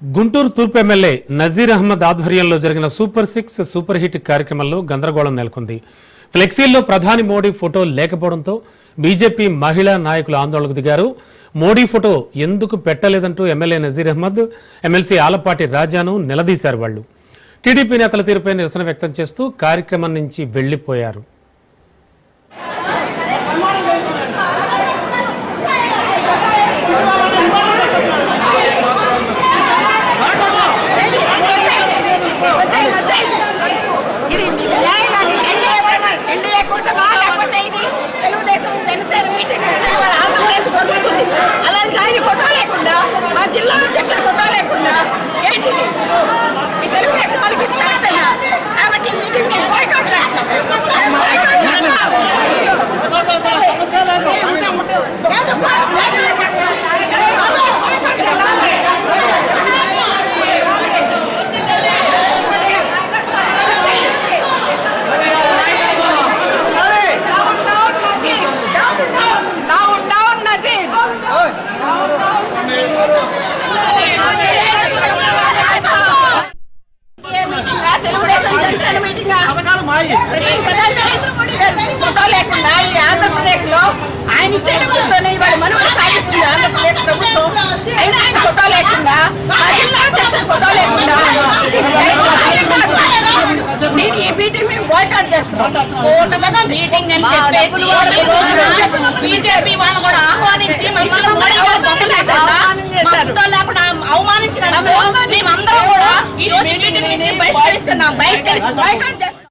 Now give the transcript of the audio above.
గుంటూరు తూర్పు ఎమ్మెల్యే నజీర్ అహ్మద్ ఆధ్వర్యంలో జరిగిన సూపర్ 6 సూపర్ హిట్ కార్యక్రమంలో గందరగోళం నెలకొంది. ఫ్లెక్సీల్లో ప్రధాని మోడీ ఫోటో లేకపోవడంతో బీజేపీ మహిళా నాయకులు ఆందోళనకు దిగారు. మోడీ ఫోటో ఎందుకు పెట్టలేదంటూ ఎమ్మెల్యే నజీర్ అహ్మద్, ఎమ్మెల్సీ ఆలపాటి రాజాను నిలదీశారు. వాళ్లు టీడీపీ నేతల తీరుపై నిరసన వ్యక్తం చేస్తూ కార్యక్రమం నుంచి వెళ్లిపోయారు. ఆంధ్రప్రదేశ్ లో ఆయన ఇచ్చే డబ్బులతోనే ఇవాళ మనుగడ సాగిస్తుంది ఆంధ్రప్రదేశ్ ప్రభుత్వం. అయినా ఆయన ఫోటో లేకుండా, ఫోటో లేకుండా నేను ఈ మీటింగ్ మేము బాయ్కాట్ చేస్తున్నాం. మీటింగ్ అని చెప్పేసి బీజేపీ వాళ్ళు కూడా ఆహ్వానించి మమ్మల్ని మోడీ గారు లేకుండా అవమానించినందుకు మేమందరం కూడా ఈ రోజు మీటింగ్ నుంచి బహిష్కరిస్తున్నాం. బాయ్కాట్ చేస్తున్నాం.